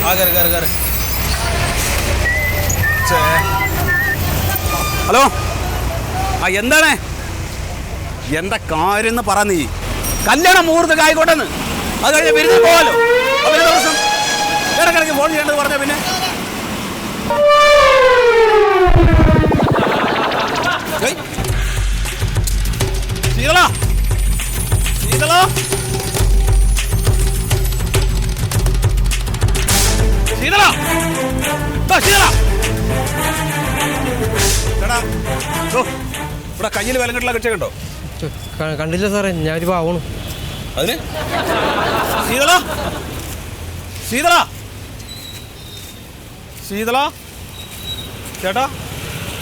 ആ കയറി കയറി കയറി. ഹലോ, ആ എന്താണ് എന്താ കാര്യം എന്ന് പറ. നീ കല്യാണം മുഹൂർത്തം ആയിക്കോട്ടെന്ന്, അത് കഴിഞ്ഞ് പിരിഞ്ഞ് പോകാലോ. അവരുടെ ദിവസം ഇടക്കിടയ്ക്ക് ഫോൺ ചെയ്യേണ്ടത് പറഞ്ഞ പിന്നെ ശീതള ശീതള ശീതള ശീതള എടാ ഇവിടെ കയ്യിൽ വിലം കെട്ടുള്ള കെട്ടിയുണ്ടോ? കണ്ടില്ല സാറേ, ഞാനിപ്പോ ആവണു. അതിന് ശീതള ശീതള ശീതള ചേട്ടാ,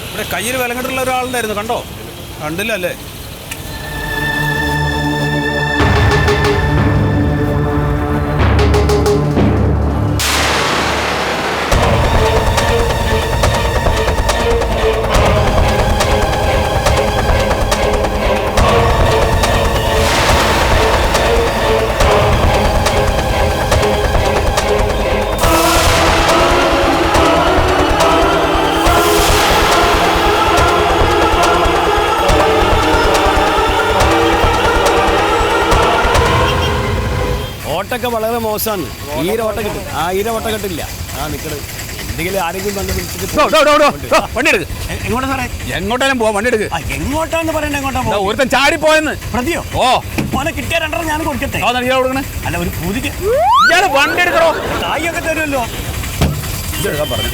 ഇവിടെ കയ്യിൽ വിലം കെട്ടുള്ള ഒരാളുണ്ടായിരുന്നു, കണ്ടോ? കണ്ടില്ല അല്ലേ? ഓട്ടൊക്കെ വളരെ മോശമാണ്. ഈര ഓട്ടം കിട്ടും. ആ ഈര ഓട്ടം കിട്ടില്ല. ആ നിൽക്കണത് എന്തെങ്കിലും ആരെങ്കിലും വന്ന് വിളിച്ചിട്ട് വണ്ടി എടുക്ക്. എങ്ങോട്ടാ സാറേ? എങ്ങോട്ടാലും പോവാം, വണ്ടി എടുക്ക്. എങ്ങോട്ടാന്ന് പറയണ്ട, എങ്ങോട്ടാ പോകും? ഒരുത്തൻ ചാടിപ്പോയെന്ന്. പ്രതിയോ? ഓ മോനെ കിട്ടിയ രണ്ടെണ്ണം ഞാൻ കൊടുക്കട്ടെ. കൊടുക്കണേ. അല്ല, ഒരു പൂതിക്ക് ഇയാള് വണ്ടി എടുക്കണോ? കായൊക്കെ തരുമല്ലോ. ഇതെടുക്കാൻ പറഞ്ഞു.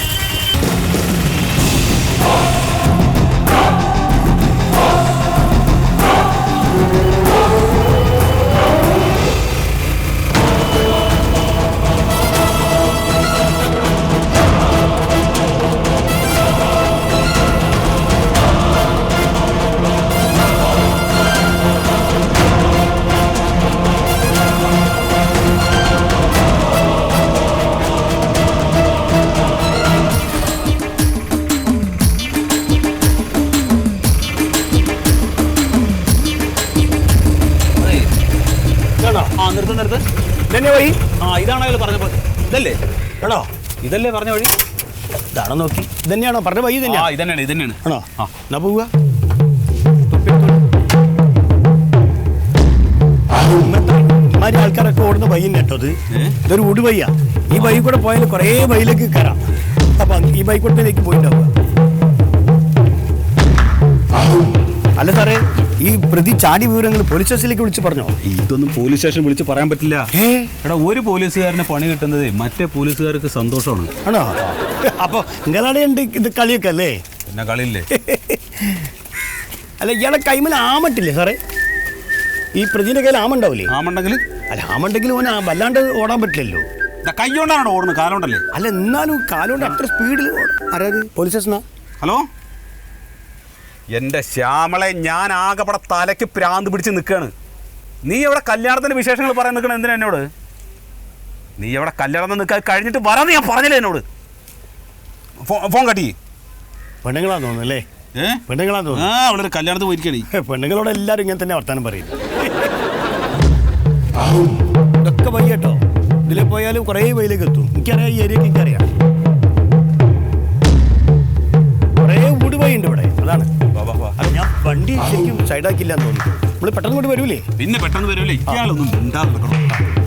ആ നിർത്ത് നിർത്ത്. ഇതന്നെ വഴി? ആ ഇതാണോ അയാൾ പറഞ്ഞ ഇതല്ലേ? എടോ, ഇതല്ലേ പറഞ്ഞ വഴി? ഇതാണോ നോക്കി? ഇതന്നെയാണോ പറഞ്ഞ വഴി? ആ ഇതന്നെയാണ് ഇതന്നെയാണ്. ആണോ? ആ എന്നാ പോവുക. ഇമാരി ആൾക്കാരൊക്കെ ഓടുന്ന വഴി കേട്ടത്. ഇതൊരു ഊട് വയ്യ. ഈ വഴി കൂടെ പോയാൽ കുറേ വഴിയിലേക്ക് കയറാം. അപ്പൊ ഈ ബൈക്കോട്ടിലേക്ക് പോയിണ്ടാവുക. അല്ല സാറേ, ഈ പ്രതി ചാടി വിവരങ്ങൾ പോലീസ് സ്റ്റേഷനിലേക്ക് വിളിച്ച് പറഞ്ഞോ? ഇതൊന്നും പോലീസ് സ്റ്റേഷൻ വിളിച്ച് പറയാൻ പറ്റില്ല. എടാ, ഒരു പോലീസുകാരന് പണി കിട്ടുന്നത് മറ്റേ പോലീസുകാർക്ക് സന്തോഷമാണ്. ആണോ? അപ്പൊ നിങ്ങളവിടെ ഉണ്ട് ഇത് കളിയൊക്കെ അല്ലേ? പിന്നെ കളിയില്ലേ? അല്ല, ഇയാളെ കൈമൽ ആമട്ടില്ലേ സാറേ? ഈ പ്രതിന്റെ കയ്യിൽ ആമുണ്ടാവില്ലേ? ആമുണ്ടെങ്കിൽ? അല്ല, ആമുണ്ടെങ്കിൽ ഓന വല്ലാണ്ട് ഓടാൻ പറ്റില്ലല്ലോ. കൈ കൊണ്ടാണോ ഓടുന്നത്? കാലുകൊണ്ടല്ലേ? അല്ല, എന്നാലും കാലുകൊണ്ട് അത്ര സ്പീഡിൽ ആരാത്? പോലീസ് സ്റ്റേഷനാ? ഹലോ, എൻ്റെ ശ്യാമളെ, ഞാൻ ആകെപ്പടെ തലയ്ക്ക് പ്രാന്ത് പിടിച്ച് നിൽക്കുകയാണ്. നീ എവിടെ കല്യാണത്തിൻ്റെ വിശേഷങ്ങൾ പറയാൻ നിൽക്കണം? എന്തിനാ എന്നോട്? നീ എവിടെ കല്യാണത്തിന് നിൽക്കാൻ കഴിഞ്ഞിട്ട് വരാന്ന് ഞാൻ പറഞ്ഞില്ലേ എന്നോട്? ഫോൺ കട്ടി. പെണ്ണുങ്ങളാന്ന് തോന്നുന്നല്ലേ? പെണ്ണുങ്ങളാന്ന് തോന്നുന്നു. ആ, അവളൊരു കല്യാണത്തിന് പോയിരിക്കണേ. പെണ്ണുങ്ങളോട് എല്ലാവരും ഇങ്ങനെ തന്നെ വർത്താനം പറയും. ഇതൊക്കെ വൈ കേട്ടോ. ഇതിലെ പോയാലും കുറേ വൈയിലേക്ക് എത്തും. എനിക്കറിയാം, ഈ ഏരിയക്ക് എനിക്കറിയാം. കുറേ ഊട് വഴി ഉണ്ട് ഇവിടെ. അതാണ്. അല്ല, ഞാൻ വണ്ടി ശരിക്കും സൈഡാക്കില്ല എന്ന് തോന്നുന്നു. നമ്മൾ പെട്ടെന്ന് കൊണ്ട് വരൂലേ? പിന്നെ പെട്ടെന്ന് വരൂലേ? ഇയാളൊന്നും ഉണ്ടാവില്ല.